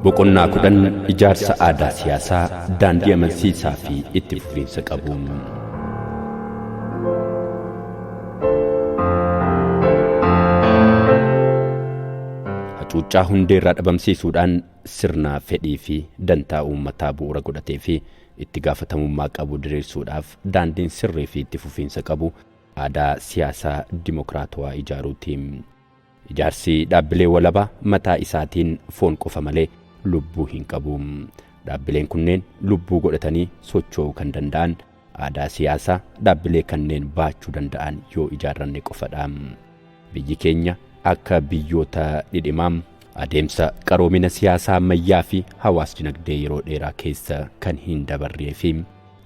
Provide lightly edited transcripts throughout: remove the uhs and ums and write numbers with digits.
Boqonnaa kudhan ijaarsa aadaa siyaasaa daandii amansiisaa fi itti fufiinsa qabuun. Hacuuccaa hundeerraa dhabamsiisuudhaan sirna fedhii fi dantaa uummataa bu'uura godhatee fi itti gaafatamummaa qabu diriirsuudhaaf daandiin sirrii fi itti fufiinsa qabu aadaa siyaasaa dimokiraatawaa ijaaruutiin. Ijaarsi dhaabbilee walabaa mataa isaatiin foon qofa malee lubbuu hin qabu. Dhaabbileen kunneen lubbuu godhatanii socho'uu kan danda'an aadaa siyaasaa dhaabbilee kanneen baachuu danda'an yoo ijaarranne qofadha. Biyyi keenya akka biyyoota dhidhimaa adeemsa qaroomina siyaasaa ammayyaa fi hawaas dinagdee yeroo dheeraa keessa kan hin dabarree fi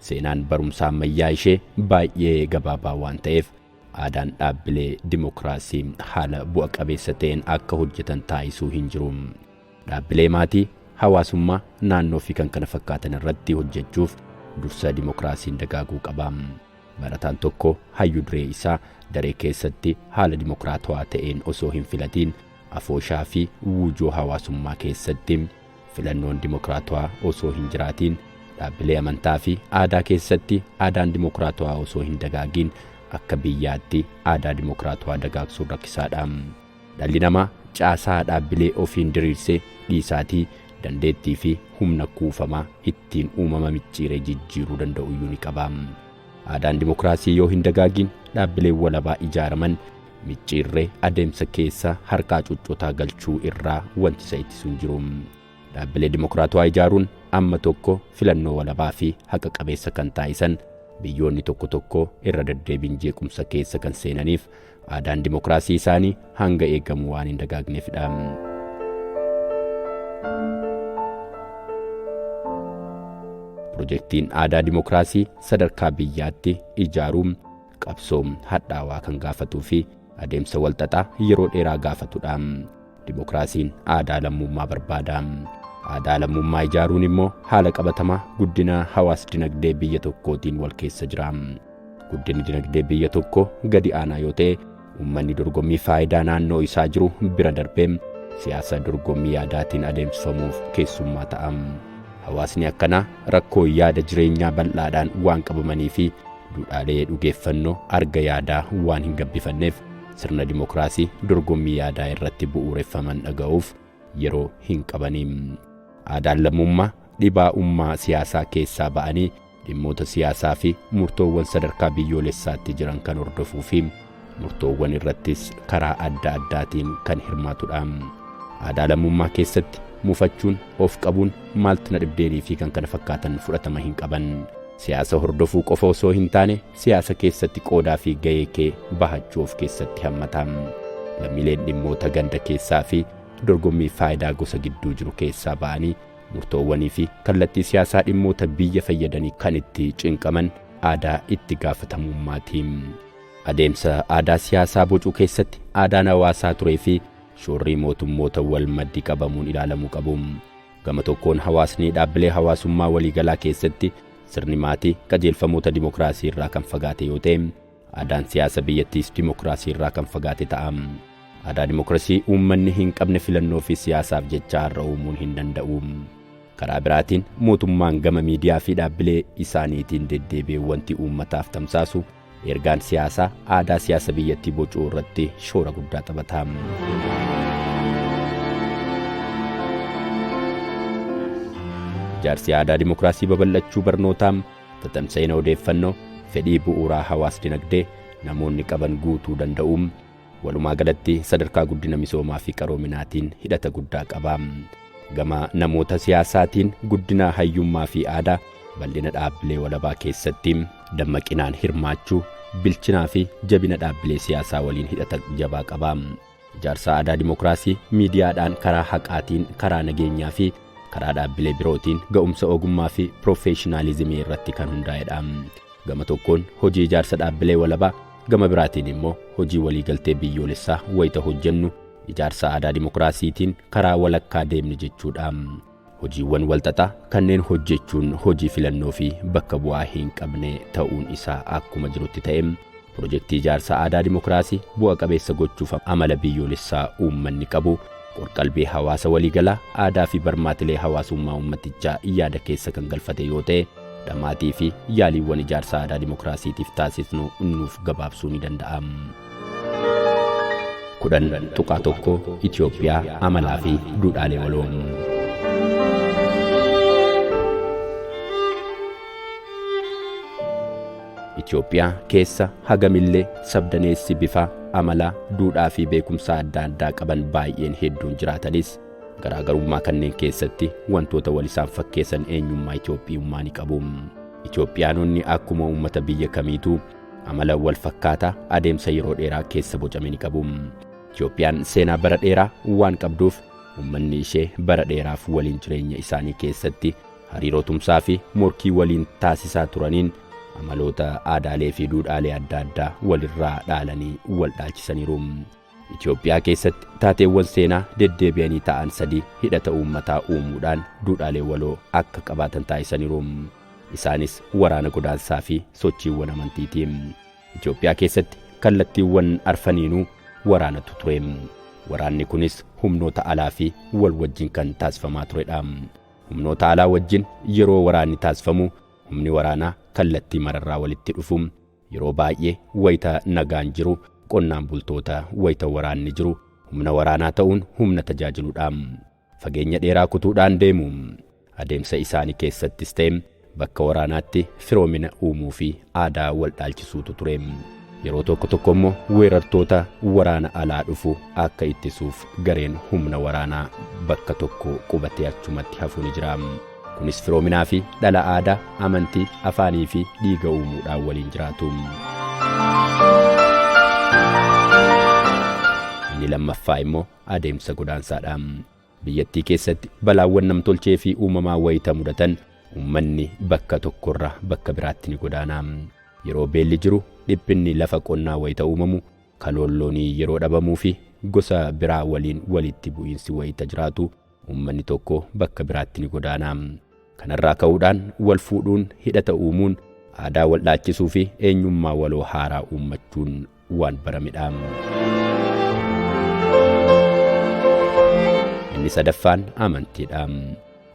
seenaan barumsa ammayyaa ishee baay'ee gabaabaa waan ta'eef aadaan dhaabbilee dimokiraasii haala bu'a qabeessa ta'een akka hojjetan taasisuu hin jiru. Dhaabbilee maatii hawaasummaa naannoo fi kan kana fakkaatan irratti hojjechuuf dursa dimokiraasiin dagaaguu qaba. Barataan tokko hayyuu duree isaa daree keessatti haala dimokiraatawaa ta'een osoo hin filatiin afooshaa fi wuujoo hawaasummaa keessatti filannoon dimokiraatawaa osoo hin jiraatiin dhaabbilee amantaa fi aadaa keessatti aadaan dimokiraatawaa osoo hin dagaagin akka biyyaatti aadaa dimokiraatawaa dagaagsuun rakkisaadha. Dhalli namaa caasaa dhaabbilee ofiin diriirsee dhiisaatii dandeettii fi humna kuufamaa ittiin uumama micciiree jijjiiruu danda'u iyyuu ni qaba. Aadaan dimokiraasii yoo hin dagaagin dhaabbilee walabaa ijaaraman micciirree adeemsa keessa harkaa cuccotaa galchuu irraa wanti isa ittisu hin jiru. Dhaabbilee dimokiraatawaa ijaaruun amma tokko filannoo walabaa fi haqa qabeessa kan taasisan biyyoonni tokko tokko irra deddeebiin jeequmsa keessa kan seenaniif aadaan dimokiraasii isaanii hanga eegamu waan hin dagaagneefidha. Pirojektiin aadaa dimokiraasii sadarkaa biyyaatti ijaaruun qabsoo hadhaawaa kan gaafatuu fi adeemsa walxaxaa yeroo dheeraa gaafatudha. Dimokiraasiin aadaa lammummaa barbaada. Aadaa lammummaa ijaaruun immoo haala qabatamaa guddina hawaas dinagdee biyya tokkootiin wal keessa jira. Guddinni dinagdee biyya tokko gadi aanaa yoo ta'e uummanni dorgommii faayidaa naannoo isaa jiru bira darbee siyaasa dorgommii yaadaatiin adeemsifamuuf keessummaa ta'a. Hawaasni akkanaa rakkoo yaada jireenyaa bal'aadhaan waan qabamanii fi duudhaalee dhugeeffannoo arga yaadaa waan hin gabbifanneef sirna dimokiraasii dorgommii yaadaa irratti bu'uureffaman dhaga'uuf yeroo hin qabaniim. Aadaan lammummaa dhibaa'ummaa siyaasaa keessaa ba'anii dhimmoota siyaasaa fi murtoowwan sadarkaa biyyoolessaatti jiran kan hordofuu fi murtoowwan irrattis karaa adda addaatiin kan hirmaatudha. Aadaa lammummaa keessatti muufachuun of qabuun maaltu na dhibdeenii fi kan kana fakkaatan fudhatama hin qaban. Siyaasa hordofuu qofa osoo hin taane siyaasa keessatti qoodaa fi ga'ee kee bahachuu of keessatti hammata. Lammiileen dhimmoota ganda keessaa fi dorgommii faayidaa gosa gidduu jiru keessaa ba'anii murtoowwanii fi kallattii siyaasaa dhimmoota biyya fayyadanii kan itti cinqaman aadaa itti gaafatamummaatiin. Adeemsa aadaa siyaasaa bocuu keessatti aadaan hawaasaa turee fi shoorrii mootummoota wal maddii qabamuun ilaalamuu qabu. Gama tokkoon hawaasni dhaabbilee hawaasummaa waliigalaa keessatti sirni maatii qajeelfamoota dimokiraasii irraa kan fagaate yoo ta'e aadaan siyaasa biyyattiis dimokiraasii irraa kan fagaate ta'a. Aadaa dimokiraasii uummanni hin qabne filannoo fi siyaasaaf jecha har'a uumuun hin danda'u. Karaa biraatiin mootummaan gama miidiyaa fi dhaabbilee isaaniitiin deddeebi'ee wanti uummataaf tamsaasu ergaan siyaasaa aadaa siyaasa biyyattii bocuu irratti shoora guddaa taphata. Ijaarsi aadaa dimokiraasii babal'achuu barnootaa tatamsa'ina odeeffannoo fedhii bu'uuraa hawaas dinagdee namoonni qaban guutuu danda'uun walumaa galatti sadarkaa guddina misoomaa fi qaroominaatiin hidhata guddaa qaba. Gama namoota siyaasaatiin guddina hayyummaa fi aadaa bal'ina dhaabbilee walabaa keessatti dammaqinaan hirmaachuu bilchinaa fi jabina dhaabbilee siyaasaa waliin hidhata jabaa qaba. Ijaarsa aadaa dimokiraasii miidiyaadhaan karaa haqaatiin karaa nageenyaa fi karaa dhaabbilee birootiin ga'umsa ogummaa fi piroofeeshinaalizimii irratti kan hundaa'edha. Gama tokkoon hojii ijaarsa dhaabbilee walabaa gama biraatiin immoo hojii waliigaltee biyyoolessaa wayita hojjennu ijaarsa aadaa dimokiraasiitiin karaa walakkaa deemne jechuudha. Hojiiwwan walxaxaa kanneen hojjechuun hojii filannoo fi bakka bu'aa hin qabne ta'uun isaa akkuma jirutti ta'e Projektii ijaarsa aadaa dimokiraasii bu'a qabeessa gochuuf amala biyyoolessaa uummanni qabu qorqalbii hawaasa waliigalaa aadaa fi barmaatilee hawaasummaa ummatichaa yaada keessa kan galfate yoo ta'e dhamaatii fi yaaliiwwan ijaarsa aadaa dimokiraasiitiif taasisnu nuuf gabaabsuu ni danda'a. 10.1 Itoophiyaa amalaa fi duudhaalee waloon. Itoophiyaa keessa hagamillee sabdaneessi bifa amala duudhaa fi beekumsa adda addaa qaban baay'een hedduun jiraatanis garaagarummaa kanneen keessatti wantoota wal isaan fakkeessan eenyummaa Itoophiyummaa ni qabu. Itoophiyaanonni akkuma uummata biyya kamiituu amala wal fakkaataa adeemsa yeroo dheeraa keessa bocame ni qabu. Itoophiyaan seenaa bara dheeraa waan qabduuf uummanni ishee bara dheeraaf waliin jireenya isaanii keessatti hariiroo tumsaa fi morkii waliin taasisaa turaniin amaloota aadaalee fi duudhaalee adda addaa walirraa dhaalanii wal dhaalchisaniiru. Itoophiyaa keessatti taateewwan seenaa deddeebi'anii ta'an sadii hidhata uummataa uumuudhaan duudhaalee waloo akka qabaatan taasisaniiru. Isaanis waraana godaansaa fi sochiiwwan amantiiti. Itoophiyaa keessatti kallattiiwwan arfaniinuu waraanatu ture. Waraanni kunis humnoota alaa fi wal wajjin kan taasifamaa turedha. Humnoota alaa wajjin yeroo waraanni taasifamu humni waraanaa kallattii mararraa walitti dhufu yeroo baay'ee wayita nagaan jiru qonnaan bultoota wayita waraanni jiru humna waraanaa ta'uun humna tajaajiluudha. Fageenya dheeraa kutuudhaan deemu. Adeemsa isaanii keessattis ta'e bakka waraanaatti firoomina uumuu fi aadaa wal dhaalchisuutu ture. Yeroo tokko immoo weerartoota waraana alaa dhufu akka ittisuuf gareen humna waraanaa bakka tokko qubatee achumatti hafuu ni jira. Kunis firoominaa fi dhala aadaa, amantii, afaanii fi dhiiga uumuudhaan waliin jiraatu. Inni lammaffaa immoo adeemsa godaansaadha. Biyyattii keessatti balaawwan namtolchee fi uumamaa wayita mudatan uummanni bakka tokkorraa bakka biraatti ni godaana. Yeroo beelli jiru dhiphinni lafa qonnaa wayita uumamu kaloolloonii yeroo dhabamuu fi gosa biraa waliin walitti bu'iinsi wayita jiraatu uummanni tokko bakka biraatti ni godaana. Kanarraa ka'uudhaan wal fuudhuun hidhata uumuun aadaa wal dhaachisuu fi eenyummaa waloo haaraa uummachuun waan baramedha. Inni sadaffaan amantiidha.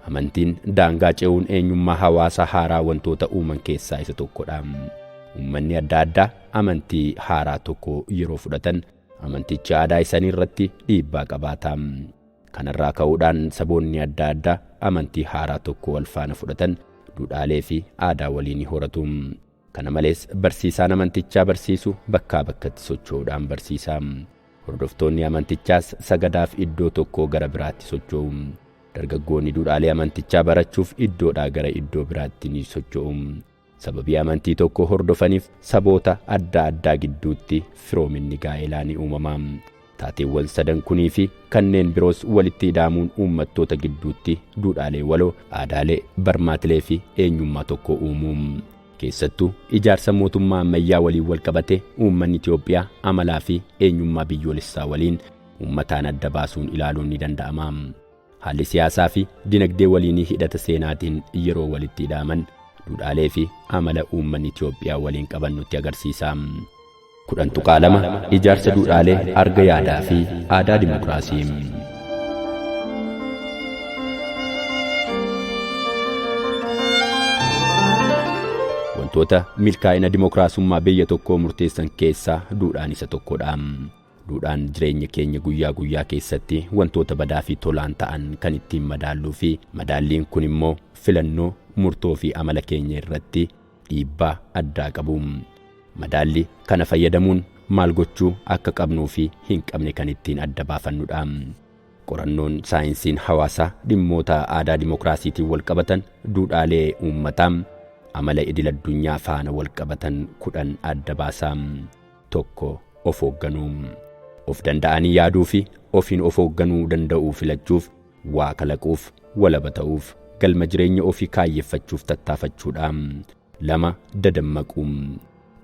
Amantiin daangaa ce'uun eenyummaa hawaasa haaraa wantoota uuman keessaa isa tokkodha. Uummanni adda addaa amantii haaraa tokko yeroo fudhatan amanticha aadaa isaanii irratti dhiibbaa qabaata. Kanarraa ka'uudhaan saboonni adda addaa amantii haaraa tokko wal faana fudhatan duudhaalee fi aadaa waliin horatu. Kana malees barsiisaan amantichaa barsiisu bakkaa bakkatti socho'uudhaan barsiisa. Hordoftoonni amantichaas sagadaaf iddoo tokkoo gara biraatti socho'u. Dargaggoonni duudhaalee amantichaa barachuuf iddoodhaa gara iddoo biraatti ni socho'u. Sababii amantii tokko hordofaniif saboota adda addaa gidduutti firoominni gaa'elaa ni uumama. Taateewwan sadan kunii fi kanneen biroos walitti ida'amuun uummattoota gidduutti duudhaalee waloo, aadaalee, barmaatilee fi eenyummaa tokko uumuu. Keessattuu ijaarsa mootummaa ammayyaa waliin wal qabate uummanni Itoophiyaa amalaa fi eenyummaa biyyoolessaa waliin uummataan adda baasuun ilaaluun ni danda'ama. Haalli siyaasaa fi dinagdee waliin hidhata seenaatiin yeroo walitti ida'aman duudhaalee fi amala uummanni Itoophiyaa waliin qaban nutti agarsiisa. 10.2 Ijaarsa duudhaalee arga yaadaa fi aadaa dimokiraasii. Wantoota milkaa'ina dimokiraasummaa biyya tokkoo murteessan keessaa duudhaan isa tokkodha. Duudhaan jireenya keenya guyyaa guyyaa keessatti wantoota badaa fi tolaan ta'an kan ittiin madaalluu fi madaalliin kun immoo filannoo, murtoo fi amala keenya irratti dhiibbaa addaa qabu. Madaalli kana fayyadamuun maal gochuu akka qabnuu fi hin qabne kan ittiin adda baafannudha. Qorannoon saayinsiin hawaasaa dhimmoota aadaa dimokiraasiitiin wal qabatan duudhaalee uummataa amala idil addunyaa faana wal qabatan 10 adda baasaa. 1. Of hoogganuu. Of danda'anii yaaduu fi ofiin of hoogganuu danda'uu filachuuf, waa kalaquuf, walaba ta'uuf, galma jireenya ofii kaayyeffachuuf tattaafachuudha. 2. Dadammaquu.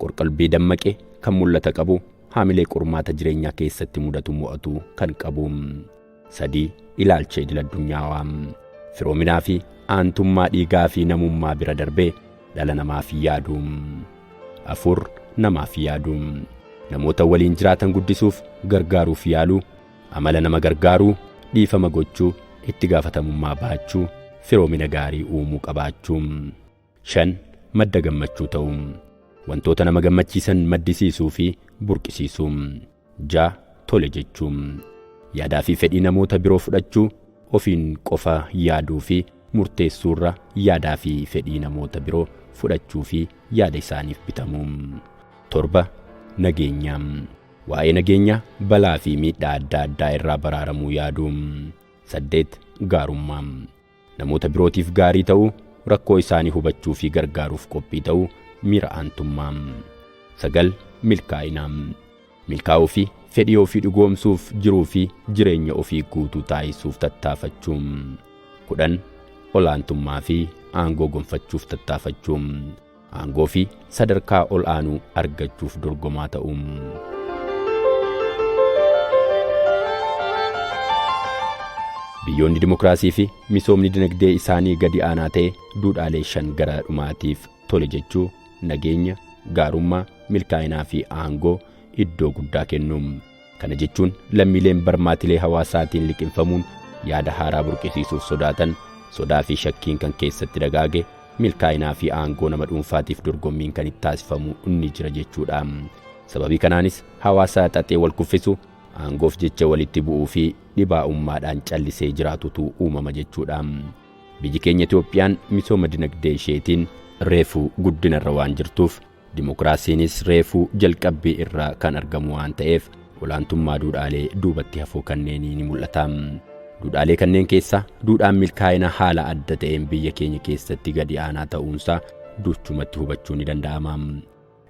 Qorqalbii dammaqe kan mul'ata qabu, haamilee qormaata jireenyaa keessatti mudatu mo'atu kan qabu. 3. Ilaalcha idil addunyaa. Firoominaa fi aantummaa dhiigaa fi namummaa bira darbee dhala namaaf yaaduu. 4. Namaaf yaaduu. Namoota waliin jiraatan guddisuuf gargaaruuf yaaluu, amala nama gargaaruu, dhiifama gochuu, itti gaafatamummaa baachuu, firoomina gaarii uumuu qabaachuu. 5. Madda gammachuu ta'uu. Wantoota nama gammachiisan maddisiisuu fi burqisiisuu. 6. Tole jechuu. Yaadaa fi fedhii namoota biroo fudhachuu, ofiin qofa yaaduu fi murteessuurra yaadaa fi fedhii namoota biroo fudhachuu fi yaada isaaniif bitamuu. 7. Nageenya. Waa'ee nageenya balaa fi miidhaa adda addaa irraa baraaramuu yaaduu. 8. Gaarummaa. Namoota birootiif gaarii ta'uu, rakkoo isaanii hubachuu fi gargaaruuf qophii ta'uu, miira aantummaa. 9. Milkaa'ina. Milkaa'uu fi fedhii ofii dhugoomsuuf jiruu fi jireenya ofii guutuu taasisuuf tattaafachuu. 10. Olaantummaa fi aangoo gonfachuuf tattaafachuu. Aangoo fi sadarkaa ol aanuu argachuuf dorgomaa ta'uu. Biyyoonni dimokiraasii fi misoomni dinagdee isaanii gadi aanaa ta'e duudhaalee 5 gara dhumaatiif tole jechuu, nageenya, gaarummaa, milkaa'inaa fi aangoo iddoo guddaa kennu. Kana jechuun lammiileen barmaatilee hawaasaatiin liqinfamuun yaada haaraa burqisiisuuf sodaatan, sodaa fi shakkiin kan keessatti dagaage, milkaa'inaa fi aangoo nama dhuunfaatiif dorgommiin kan itti taasifamu inni jira jechuudha. Sababii kanaanis hawaasa xaxee wal kuffisu, aangoof jecha walitti bu'uu fi dhibaa'ummaadhaan callisee jiraatutu uumama jechuudha. Biyyi keenya Itoophiyaan misooma dinagdee isheetiin reefuu guddinarra waan jirtuuf, dimokiraasiinis reefuu jalqabbii irraa kan argamu waan ta'eef olaantummaa duudhaalee duubatti hafuu kanneenii ni mul'ata. Duudhaalee kanneen keessa duudhaan milkaa'ina haala adda ta'een biyya keenya keessatti gadi aanaa ta'uunsaa duchumatti hubachuu ni danda'ama.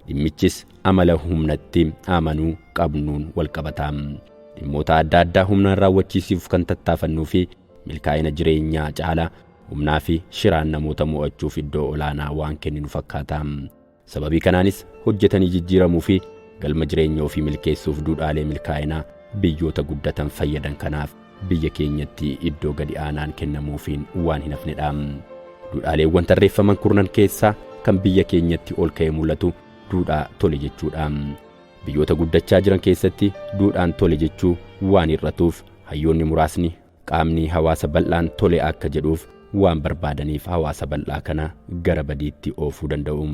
Dhimmichis amala humnatti amanuu qabnuun wal qabata. Dhimmoota adda addaa humnaan raawwachiisuuf kan tattaafannuu fi milkaa'ina jireenyaa caalaa humnaa fi shiraan namoota mo'achuuf iddoo olaanaa waan kenninu fakkaata. Sababii kanaanis hojjetanii jijjiiramuu fi galma jireenya ofii milkeessuuf duudhaalee milkaa'inaa biyyoota guddatan fayyadan kanaaf biyya keenyatti iddoo gadi aanaan kennamuufiin waan hin hafnedha. Duudhaaleewwan tarreeffaman kurnan keessaa kan biyya keenyatti ol ka'ee mul'atu duudhaa tole jechuudha. Biyyoota guddachaa jiran keessatti duudhaan tole jechuu waan hir'atuuf hayyoonni muraasni qaamni hawaasa bal'aan tole akka jedhuuf waan barbaadaniif hawaasa bal'aa kana gara badiitti oofuu danda'u.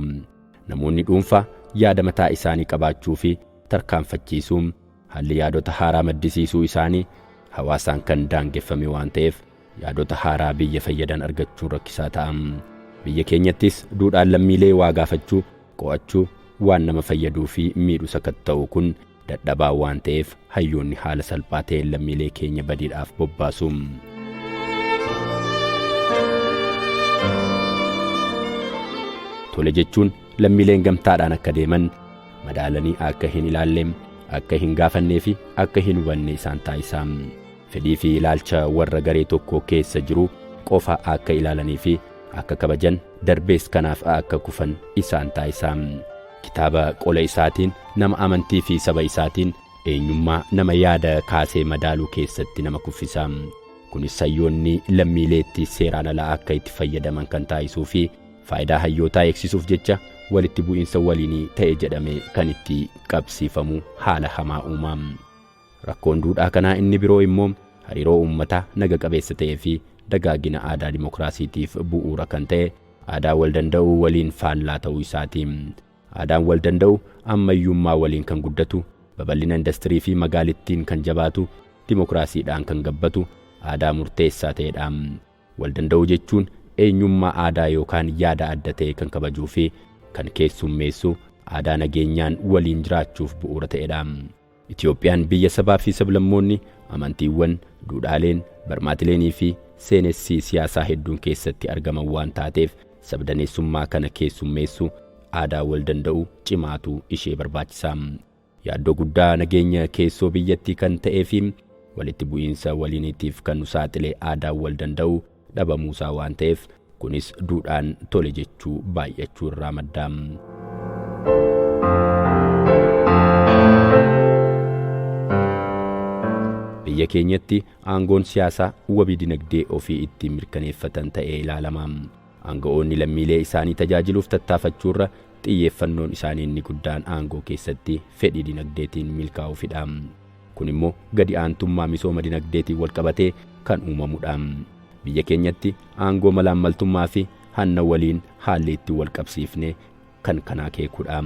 Namoonni dhuunfaa yaada mataa isaanii qabaachuu fi tarkaanfachiisuun haalli yaadota haaraa maddisiisuu isaanii hawaasaan kan daangeffame waan ta'eef yaadota haaraa biyya fayyadan argachuun rakkisaa ta'a. Biyya keenyattis duudhaan lammiilee waa gaafachuu, qo'achuu, waan nama fayyaduu fi miidhu sakatta'u kun dadhabaa waan ta'eef hayyoonni haala salphaa ta'een lammiilee keenya badiidhaaf bobbaasu. Tole jechuun lammiileen gamtaadhaan akka deeman, madaalanii akka hin ilaalleem, akka hin gaafannee fi akka hin hubanne isaan taasisa. Fedhii fi ilaalcha warra garee tokko keessa jiru qofa akka ilaalanii fi akka kabajan, darbees kanaaf akka kufan isaan taasisa. Kitaaba qola isaatiin nama amantii fi saba isaatiin eenyummaa nama yaada kaasee madaaluu keessatti nama kuffisa. Kunis hayyoonni lammiileetti seeraan alaa akka itti fayyadaman kan taasisuu fi faayidaa hayyootaa eegsisuuf jecha walitti bu'iinsa waliinii ta'e jedhamee kan itti qabsiifamu haala hamaa uumaam. Rakkoon duudhaa kanaa inni biroo immoo hariiroo uummataa naga qabeessa ta'ee fi dagaagina aadaa dimokiraasiitiif bu'uura kan ta'e aadaa wal danda'uu waliin faallaa ta'uu isaati. Aadaan wal danda'u ammayyummaa waliin kan guddatu, babal'ina industirii fi magaalittiin kan jabaatu, dimokiraasiidhaan kan gabbatu aadaa murteessaa ta'edha. Wal danda'uu jechuun eenyummaa aadaa yookaan yaada adda ta'e kan kabajuu fi kan keessummeessu aadaa nageenyaan waliin jiraachuuf bu'uura ta'edha. Itoophiyaan biyya sabaa fi sablammoonni amantiiwwan, duudhaaleen, barmaatileenii fi seenessi siyaasaa hedduun keessatti argaman waan taateef sabdaneessummaa kana keessummeessu aadaa wal danda'u cimaatu ishee barbaachisa. Yaaddoo guddaa nageenya keessoo biyyattii kan ta'ee fi walitti bu'iinsa waliiniitiif kan nu saaxile aadaa wal danda'u dhabamuusaa waan ta'eef kunis duudhaan tole jechuu baay'achuu irraa madda. Biyya keenyatti aangoon siyaasaa wabii dinagdee ofii ittiin mirkaneeffatan ta'ee ilaalama. Aanga'oonni lammiilee isaanii tajaajiluuf tattaafachuurra xiyyeeffannoon isaanii inni guddaan aangoo keessatti fedhii dinagdeetiin milkaa'uufidha. kun immoo gadi aantummaa misooma dinagdeetiin wal qabatee kan uumamudha. Biyya keenyatti aangoo malaammaltummaa fi hanna waliin haalli itti wal qabsiifne kan kana keekudha.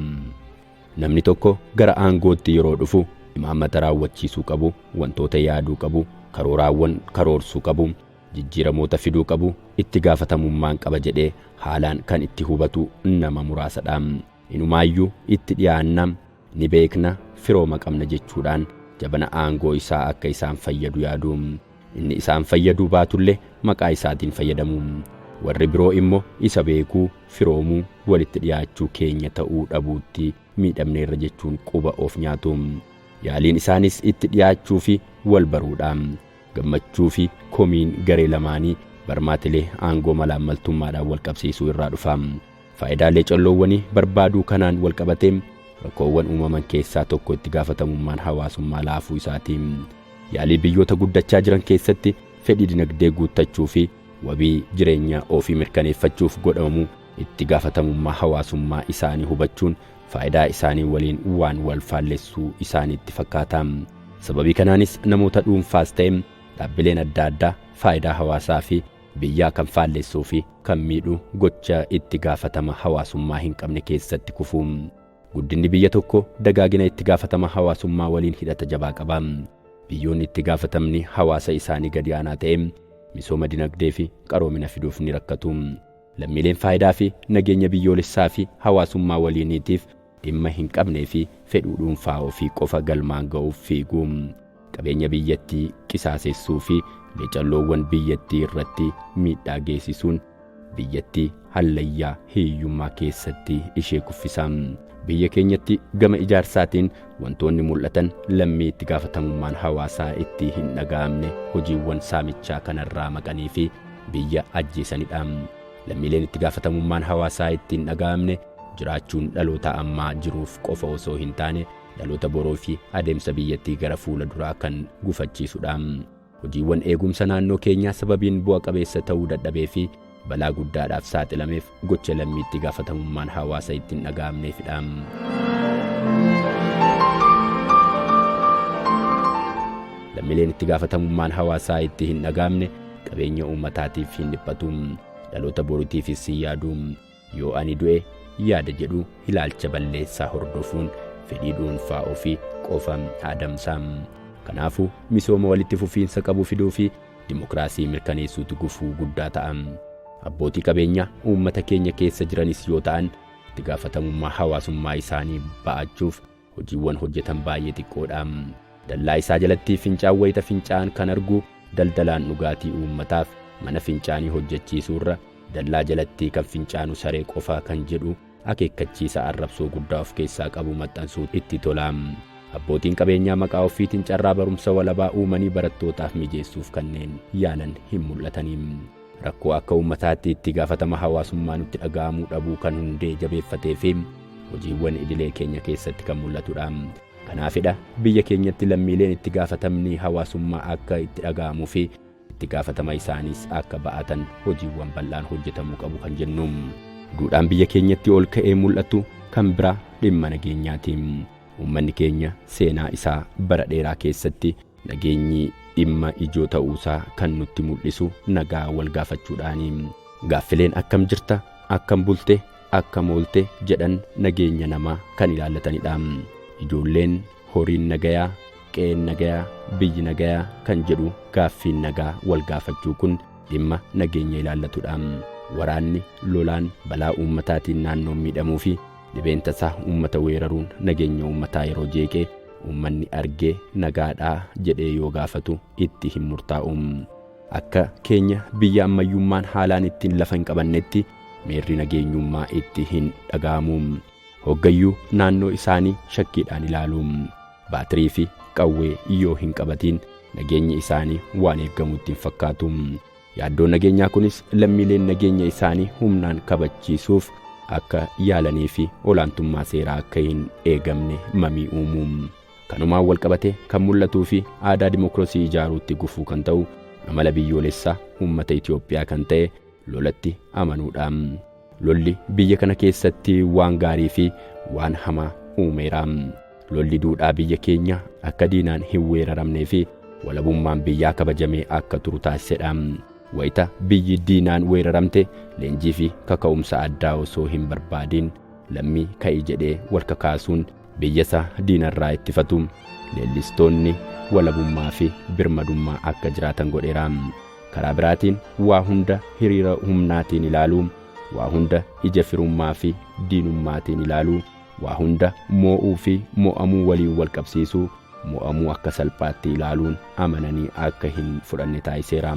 Namni tokko gara aangootti yeroo dhufu imaammata raawwachiisuu qabu, wantoota yaaduu qabu, karooraawwan karoorsuu qabu, jijjiiramoota fiduu qabu, itti gaafatamummaan qaba jedhee haalaan kan itti hubatu nama muraasadha. Inumaayyuu itti dhiyaanna ni beekna firooma qabna jechuudhaan jabana aangoo isaa akka isaan fayyadu yaadu. Inni isaan fayyaduu baatullee maqaa isaatiin fayyadamu. Warri biroo immoo isa beekuu, firoomuu, walitti dhiyaachuu keenya ta'uu dhabuutti miidhamneerra jechuun quba of nyaatu. Yaaliin isaanis itti dhiyaachuu fi wal baruudha. Gammachuu fi komiin garee lamaanii barmaatilee aangoo malaammaltummaadhaan wal qabsiisuu irraa dhufa. Faayidaalee calloowwanii barbaaduu kanaan wal qabatee rakkoowwan uumaman keessaa tokko itti gaafatamummaan hawaasummaa laafuu isaatiin. Yaalii biyyoota guddachaa jiran keessatti fedhii dinagdee guuttachuu fi wabii jireenya ofii mirkaneeffachuuf godhamu itti gaafatamummaa hawaasummaa isaanii hubachuun faayidaa isaanii waliin waan wal faallessuu isaaniitti fakkaata. Sababii kanaanis namoota dhuunfaas ta'e dhaabbileen adda addaa faayidaa hawaasaa fi biyyaa kan faallessuu fi kan miidhu gocha itti gaafatama hawaasummaa hin qabne keessatti kufu. Guddinni biyya tokko dagaagina itti gaafatama hawaasummaa waliin hidhata jabaa qaba. Biyyoonni itti gaafatamni hawaasa isaanii gadi aanaa ta'e misooma dinagdee fi qaroomina fiduuf ni rakkatu. Lammiileen faayidaa fi nageenya biyyoolessaa fi hawaasummaa waliiniitiif dhimma hin qabnee fi fedhuu dhuunfaa ofii qofa galmaan ga'uuf fiigu. Qabeenya biyyattii qisaasessuu fi leecalloowwan biyyattii irratti miidhaa geessisuun biyyattii hallayyaa hiyyummaa keessatti ishee kuffisa. Biyya keenyatti gama ijaarsaatiin wantoonni mul'atan lammii itti gaafatamummaan hawaasaa itti hin dhaga'amne hojiiwwan saamichaa kanarraa maqanii fi biyya ajjeesanidha. Lammiileen itti gaafatamummaan hawaasaa itti hin dhaga'amne jiraachuun dhaloota ammaa jiruuf qofa osoo hin taane dhaloota boroo fi adeemsa biyyattii gara fuula duraa kan gufachiisudha. Hojiiwwan eegumsa naannoo keenyaa sababiin bu'a qabeessa ta'uu dadhabee fi balaa guddaadhaaf saaxilameef gocha lammii itti gaafatamummaan hawaasa itti hin dhaga'amneefidha. Lammiileen itti gaafatamummaan hawaasaa itti hin dhaga'amne qabeenya uummataatiif hin dhiphatu. Dhaloota borutiifis hin yaadu. Yoo ani du'e yaada jedhu ilaalcha balleessaa hordofuun fedhii dhuunfaa ofii qofa adamsa. Kanaafuu misooma walitti fufiinsa qabu fiduu fi dimokiraasii mirkaneessuutu gufuu guddaa ta'a. Abbootii qabeenyaa uummata keenya keessa jiranis yoo ta'an itti gaafatamummaa hawaasummaa isaanii ba'achuuf hojiiwwan hojjetan baay'ee xiqqoodha. Dallaa isaa jalatti fincaan wayita fincaan kan argu daldalaan dhugaatii uummataaf mana fincaanii hojjechiisuurra dallaa jalatti kan fincaanu saree qofaa kan jedhu akeekkachiisa arrabsoo guddaa of keessaa qabu maxxansuu itti tola. Abbootiin qabeenyaa maqaa ofiitiin carraa barumsa walabaa uumanii barattootaaf mijeessuuf kanneen yaalan hin mul'atanii. Rakkoo akka uummataatti itti gaafatama hawaasummaa nutti dhaga'amuu dhabuu kan hundee jabeeffatee fi hojiiwwan idilee keenya keessatti kan mul'atudha. Kanaafidha biyya keenyatti lammiileen itti gaafatamni hawaasummaa akka itti dhaga'amuu fi itti gaafatama isaaniis akka ba'atan hojiiwwan bal'aan hojjetamuu qabu kan jennu. Duudhaan biyya keenyatti ol ka'ee mul'atu kan biraa dhimma nageenyaati. Uummanni keenya seenaa isaa bara dheeraa keessatti nageenyi dhimma ijoo ta'uusaa kan nutti mul'isu nagaa wal gaafachuudhaani. Gaaffileen akkam jirta, akkam bulte, akkam oolte jedhan nageenya namaa kan ilaallatanidha. Ijoolleen horiin nagayaa, qe'een nagayaa, biyyi nagayaa kan jedhu gaaffiin nagaa wal gaafachuu kun dhimma nageenya ilaallatudha. Waraanni lolaan balaa uummataatiin naannoon miidhamuu fi dhibeen tasaa uummata weeraruun nageenya uummataa yeroo jeeqee uummanni argee nagaadhaa jedhee yoo gaafatu itti hin murtaa'u. Akka keenya biyya ammayyummaan haalaan ittiin lafa hin qabannetti meerri nageenyummaa itti hin dhaga'amu. Hoggayyuu naannoo isaanii shakkiidhaan ilaalu. Baatirii fi qawwee yoo hin qabatiin nageenyi isaanii waan eeggamutti hin fakkaatu. Yaaddoon nageenyaa kunis lammiileen nageenya isaanii humnaan kabachiisuuf akka yaalanii fi olaantummaa seeraa akka hin eegamne mamii uumuu. Kanumaan wal qabate kan mul'atuu fi aadaa dimokiraasii ijaaruutti gufuu kan ta'u amala biyyoolessaa uummata Itoophiyaa kan ta'e lolatti amanuudha. Lolli biyya kana keessatti waan gaarii fi waan hamaa uumeera. Lolli duudhaa biyya keenya akka diinaan hin weeraramnee fi walabummaan biyyaa kabajamee akka turu taasisedha. Wayita biyyi diinaan weeraramte leenjii fi kaka'umsa addaa osoo hin barbaadin lammii ka'ii jedhee wal kakaasuun biyyasa diinarraa ittifatu. Leellistoonni walabummaa fi birmadummaa akka jiraatan godheera. Karaa biraatiin waa hunda hiriira humnaatiin ilaaluu, waa hunda ija firummaa fi diinummaatiin ilaaluu, waa hunda moo'uu fi moo'amuu waliin wal qabsiisuu, moo'amuu akka salphaatti ilaaluun amananii akka hin fudhanne taasiseera.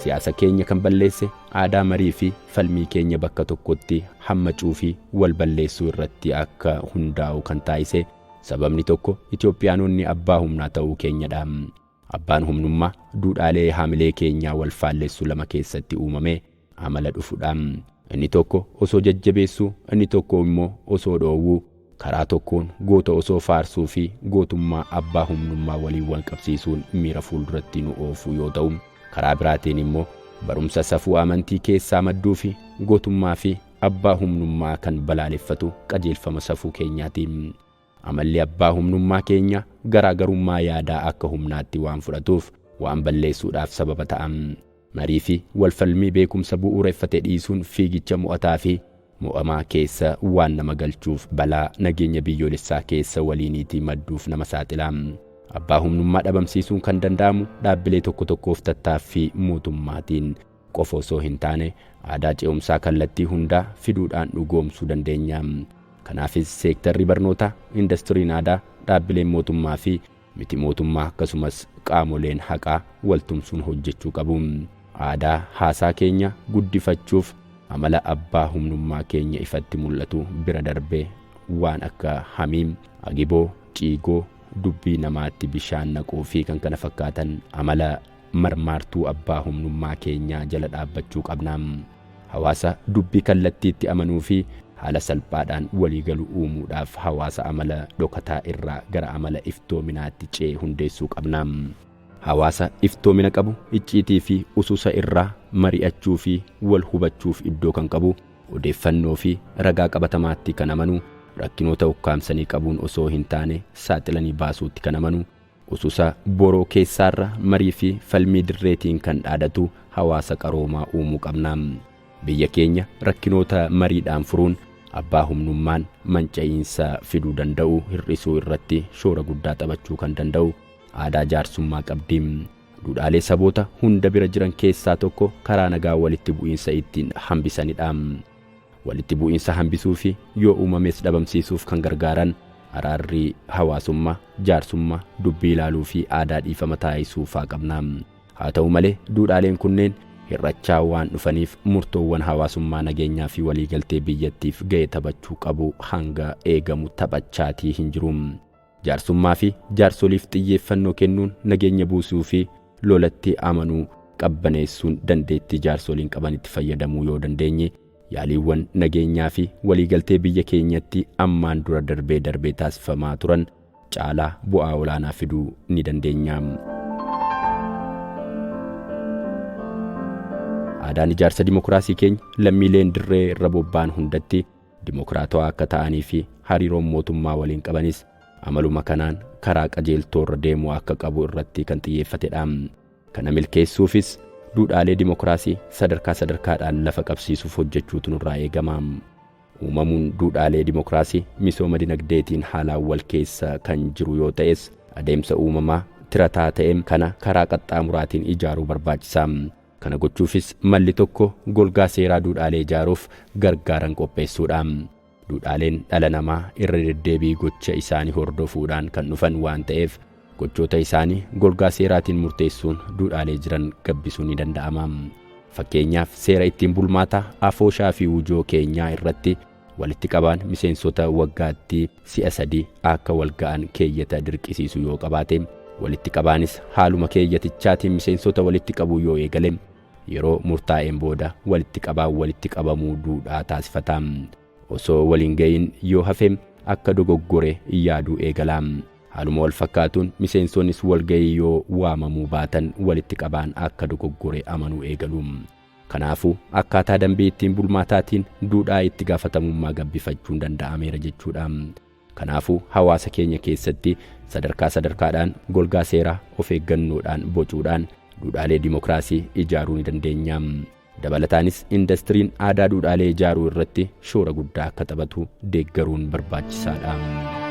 Siyaasa keenya kan balleesse aadaa marii fi falmii keenya bakka tokkotti hammacuu fi wal balleessuu irratti akka hundaa'u kan taasise sababni tokko Itoophiyaanonni abbaa humnaa ta'uu keenyadha. Abbaan humnummaa duudhaalee haamilee keenyaa wal faalleessu lama keessatti uumame amala dhufuudha. Inni tokko osoo jajjabeessuu, inni tokko immoo osoo dhoowwuu, karaa tokkoon goota osoo faarsuu fi gootummaa abbaa humnummaa waliin wal qabsiisuun miira fuulduratti nu oofuu yoo ta'u, karaa biraatiin immoo barumsa safuu amantii keessaa madduu fi gootummaa fi abbaa humnummaa kan balaaleffatu qajeelfama safuu keenyaatiin. Amalli abbaa humnummaa keenya garaagarummaa yaadaa akka humnaatti waan fudhatuuf waan balleessuudhaaf sababa ta'a. Marii fi walfalmii beekumsa bu'uureffate dhiisuun fiigicha mo'ataa fi mo'amaa keessa waan nama galchuuf balaa nageenya biyyoolessaa keessa waliiniitii madduuf nama saaxila. Abbaa humnummaa dhabamsiisuun kan danda'amu dhaabbilee tokko tokkoof tattaaffii mootummaatiin qofa osoo hin taane aadaa ce'umsaa kallattii hundaa fiduudhaan dhugoomsuu dandeenya. Kanaafis seektarri barnootaa, indastiriin aadaa, dhaabbileen mootummaa fi miti mootummaa akkasumas qaamoleen haqaa waltumsuun hojjechuu qabu. Aadaa haasaa keenya guddifachuuf amala abbaa humnummaa keenya ifatti mul'atu bira darbee waan akka hamiim, agiboo, ciigoo, dubbii namaatti bishaan naquu fi kan kana fakkaatan amala marmaartuu abbaa humnummaa keenyaa jala dhaabbachuu qabna. Hawaasa dubbii kallattiitti amanuu fi haala salphaadhaan waliigalu uumuudhaaf hawaasa amala dhokataa irraa gara amala iftoominaatti ce'ee hundeessuu qabna. Hawaasa iftoomina qabu icciitii fi ususa irraa mari'achuu fi wal hubachuuf iddoo kan qabu, odeeffannoo fi ragaa qabatamaatti kan amanu, rakkinoota ukkaamsanii qabuun osoo hin taane saaxilanii baasuutti kan amanu, ususa boroo keessaarra marii fi falmii dirreetiin kan dhaadatu hawaasa qaroomaa uumuu qabna. Biyya keenya rakkinoota mariidhaan furuun abbaa humnummaan manca'iinsa fiduu danda'u hir'isuu irratti shoora guddaa taphachuu kan danda'u aadaa jaarsummaa qabdi. Duudhaalee saboota hunda bira jiran keessaa tokko karaa nagaa walitti bu'iinsa ittiin hambisanidha. Walitti bu'iinsa hambisuu fi yoo uumames dhabamsiisuuf kan gargaaran araarri hawaasummaa, jaarsummaa, dubbii ilaaluu fi aadaa dhiifama taasisuufaa qabna. Haa ta'u malee duudhaaleen kunneen hir'achaa waan dhufaniif murtoowwan hawaasummaa nageenyaa fi waliigaltee biyyattiif ga'ee taphachuu qabu hanga eegamu taphachaatii hin jiru. Jaarsummaa fi jaarsoliif xiyyeeffannoo kennuun nageenya buusuu fi lolatti amanuu qabbaneessuun dandeettii jaarsoliin qabanitti fayyadamuu yoo dandeenye yaaliiwwan nageenyaa fi waliigaltee biyya keenyatti ammaan dura darbee taasifamaa turan caalaa bu'aa olaanaa fiduu ni dandeenya. Aadaan ijaarsa dimokiraasii keenya lammiileen dirree irra bobba'an hundatti dimokiraatawaa akka ta'anii fi hariiroon mootummaa waliin qabanis amaluma kanaan karaa qajeeltoorra deemuu akka qabu irratti kan xiyyeeffatedha. Kana milkeessuufis duudhaalee dimokiraasii sadarkaadhaan lafa qabsiisuuf hojjechuutu nurraa eegama. Uumamuun duudhaalee dimokiraasii misooma dinagdeetiin haalaan wal keessa kan jiru yoo ta'es adeemsa uumamaa tirataa ta'een kana karaa qaxxaamuraatiin ijaaruu barbaachisa. Kana gochuufis malli tokko golgaa seeraa duudhaalee ijaaruuf gargaaran qopheessuudha. Duudhaaleen dhala namaa irra deddeebii gocha isaanii hordofuudhaan kan dhufan waan ta'eef gochoota isaanii golgaa seeraatiin murteessuun duudhaalee jiran gabbisuun ni danda'ama. Fakkeenyaaf seera ittiin bulmaataa afooshaa fi wujoo keenyaa irratti walitti qabaan miseensota waggaatti si'a 3 akka wal ga'an keeyyata dirqisiisu yoo qabaate, walitti qabaanis haaluma keeyyatichaatiin miseensota walitti qabuu yoo eegale yeroo murtaa'een booda walitti qabamuu duudhaa taasifata. Osoo waliin ga'iin yoo hafe akka dogoggore yaaduu eegala. Haaluma wal fakkaatuun miseensonnis wal ga'ii yoo waamamuu baatan walitti qabaan akka dogoggore amanuu eegalu. Kanaafuu akkaataa dambii ittiin bulmaataatiin duudhaa itti gaafatamummaa gabbifachuun danda'ameera jechuudha. Kanaafuu hawaasa keenya keessatti sadarkaadhaan golgaa seeraa of eeggannoodhaan bocuudhaan duudhaalee dimokiraasii ijaaruu ni dandeenya. Dabalataanis indastiriin aadaa duudhaalee ijaaruu irratti shoora guddaa akka taphatu deeggaruun barbaachisaadha.